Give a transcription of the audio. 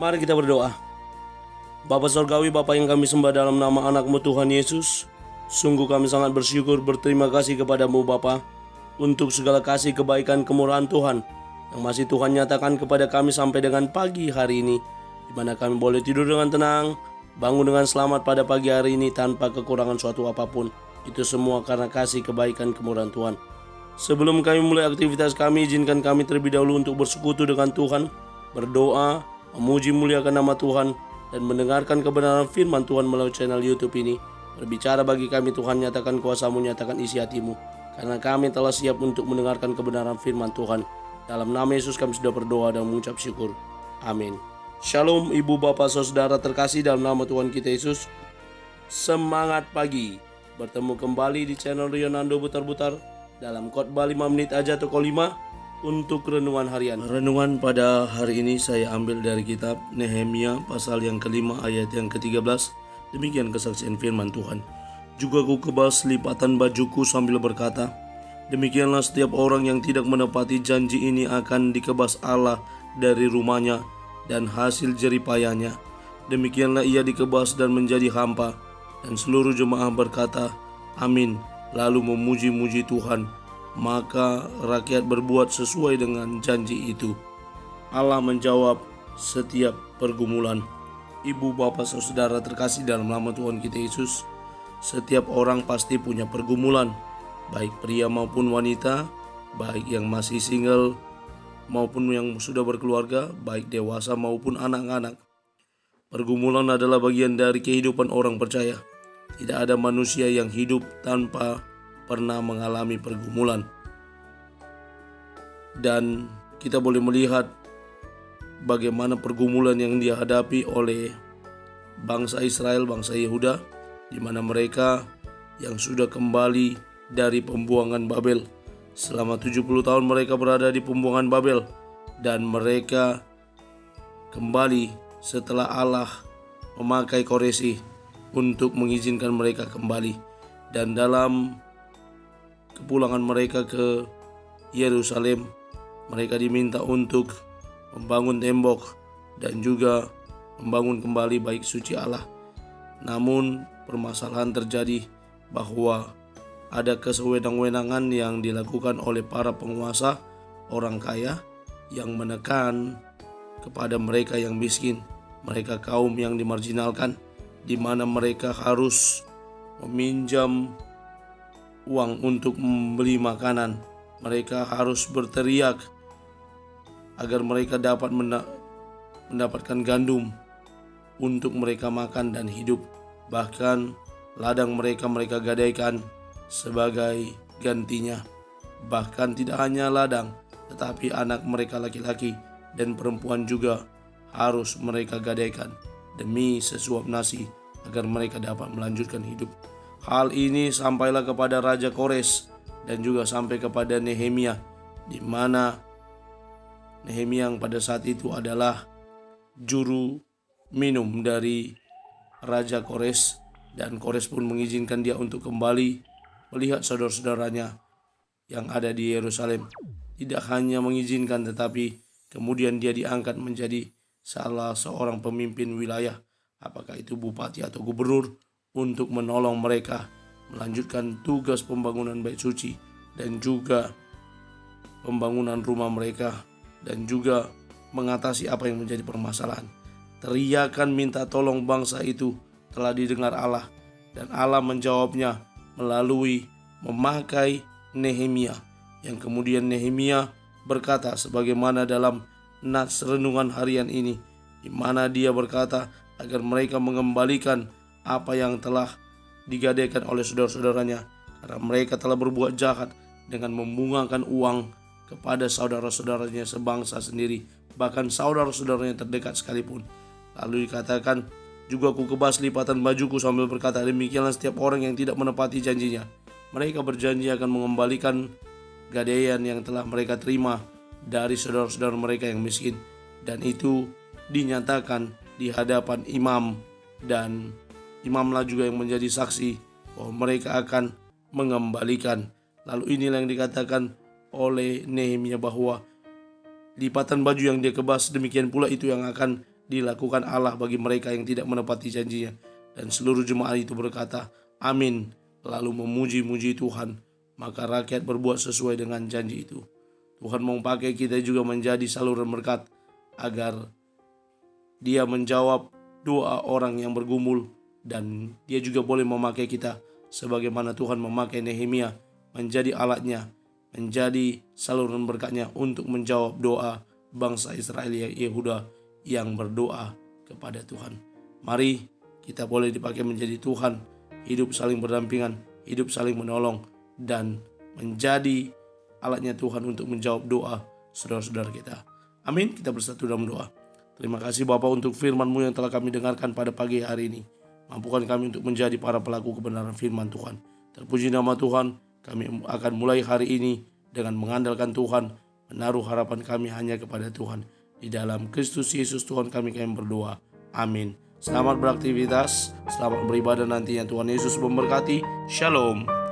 Mari kita berdoa. Bapa Surgawi, Bapa yang kami sembah dalam nama anak-Mu Tuhan Yesus, sungguh kami sangat bersyukur berterima kasih kepadamu Bapa untuk segala kasih kebaikan kemurahan Tuhan yang masih Tuhan nyatakan kepada kami sampai dengan pagi hari ini, di mana kami boleh tidur dengan tenang, bangun dengan selamat pada pagi hari ini tanpa kekurangan suatu apapun. Itu semua karena kasih kebaikan kemurahan Tuhan. Sebelum kami mulai aktivitas kami, izinkan kami terlebih dahulu untuk bersekutu dengan Tuhan, berdoa, memuji muliakan nama Tuhan, dan mendengarkan kebenaran firman Tuhan melalui channel YouTube ini. Berbicara bagi kami Tuhan, nyatakan kuasa-Mu, nyatakan isi hati-Mu, karena kami telah siap untuk mendengarkan kebenaran firman Tuhan. Dalam nama Yesus kami sudah berdoa dan mengucap syukur. Amin. Shalom ibu bapak saudara terkasih dalam nama Tuhan kita Yesus. Semangat pagi. Bertemu kembali di channel Rionando Butar-Butar dalam khotbah 5 menit aja toko 5 untuk renungan harian. Renungan pada hari ini saya ambil dari kitab Nehemia pasal yang kelima ayat yang ke-13. Demikian kesaksian firman Tuhan. Juga ku kebas lipatan bajuku sambil berkata, demikianlah setiap orang yang tidak menepati janji ini akan dikebas Allah dari rumahnya dan hasil jeripayanya. Demikianlah ia dikebas dan menjadi hampa. Dan seluruh jemaah berkata, amin, lalu memuji-muji Tuhan. Maka rakyat berbuat sesuai dengan janji itu. Allah menjawab setiap pergumulan. Ibu bapak saudara terkasih dalam nama Tuhan kita Yesus, setiap orang pasti punya pergumulan, baik pria maupun wanita, baik yang masih single maupun yang sudah berkeluarga, baik dewasa maupun anak-anak. Pergumulan adalah bagian dari kehidupan orang percaya. Tidak ada manusia yang hidup tanpa pernah mengalami pergumulan. Dan kita boleh melihat bagaimana pergumulan yang dihadapi oleh bangsa Israel, bangsa Yehuda, di mana mereka yang sudah kembali dari pembuangan Babel. Selama 70 tahun mereka berada di pembuangan Babel, dan mereka kembali setelah Allah memakai Koresi untuk mengizinkan mereka kembali. Dan dalam kepulangan mereka ke Yerusalem, mereka diminta untuk membangun tembok dan juga membangun kembali bait suci Allah. Namun permasalahan terjadi bahwa ada kesewenang-wenangan yang dilakukan oleh para penguasa orang kaya yang menekan kepada mereka yang miskin, mereka kaum yang dimarginalkan, di mana mereka harus meminjam uang untuk membeli makanan. Mereka harus berteriak agar mereka dapat mendapatkan gandum untuk mereka makan dan hidup. Bahkan ladang mereka gadaikan sebagai gantinya. Bahkan tidak hanya ladang, tetapi anak mereka laki-laki dan perempuan juga harus mereka gadaikan demi sesuap nasi agar mereka dapat melanjutkan hidup. Hal ini sampailah kepada Raja Kores dan juga sampai kepada Nehemia, di mana Nehemia yang pada saat itu adalah juru minum dari Raja Kores, dan Kores pun mengizinkan dia untuk kembali melihat saudara-saudaranya yang ada di Yerusalem. Tidak hanya mengizinkan, tetapi kemudian dia diangkat menjadi salah seorang pemimpin wilayah, apakah itu bupati atau gubernur, untuk menolong mereka melanjutkan tugas pembangunan bait suci dan juga pembangunan rumah mereka, dan juga mengatasi apa yang menjadi permasalahan. Teriakan minta tolong bangsa itu telah didengar Allah, dan Allah menjawabnya melalui memakai Nehemia, yang kemudian Nehemia berkata sebagaimana dalam nats renungan harian ini, di mana dia berkata agar mereka mengembalikan apa yang telah digadaikan oleh saudara-saudaranya, karena mereka telah berbuat jahat dengan membungangkan uang kepada saudara-saudaranya sebangsa sendiri, bahkan saudara-saudaranya terdekat sekalipun. Lalu dikatakan, juga ku kebas lipatan bajuku sambil berkata, demikianlah setiap orang yang tidak menepati janjinya. Mereka berjanji akan mengembalikan gadaian yang telah mereka terima dari saudara-saudara mereka yang miskin, dan itu dinyatakan di hadapan imam, dan imamlah juga yang menjadi saksi bahwa mereka akan mengembalikan. Lalu inilah yang dikatakan oleh Nehemia bahwa lipatan baju yang dia kebas, demikian pula itu yang akan dilakukan Allah bagi mereka yang tidak menepati janjinya. Dan seluruh jemaat itu berkata, amin, lalu memuji-muji Tuhan. Maka rakyat berbuat sesuai dengan janji itu. Tuhan mau pakai kita juga menjadi saluran berkat, agar Dia menjawab doa orang yang bergumul, dan Dia juga boleh memakai kita sebagaimana Tuhan memakai Nehemia menjadi alatnya, menjadi saluran berkatnya untuk menjawab doa bangsa Israel Yehuda yang berdoa kepada Tuhan. Mari kita boleh dipakai menjadi Tuhan, hidup saling berdampingan, hidup saling menolong, dan menjadi alatnya Tuhan untuk menjawab doa saudara-saudara kita. Amin. Kita bersatu dalam doa. Terima kasih Bapa untuk firman-Mu yang telah kami dengarkan pada pagi hari ini. Mampukan kami untuk menjadi para pelaku kebenaran firman Tuhan. Terpuji nama Tuhan. Kami akan mulai hari ini dengan mengandalkan Tuhan, menaruh harapan kami hanya kepada Tuhan. Di dalam Kristus Yesus Tuhan kami berdoa. Amin. Selamat beraktivitas, selamat beribadah nantinya. Tuhan Yesus memberkati. Shalom.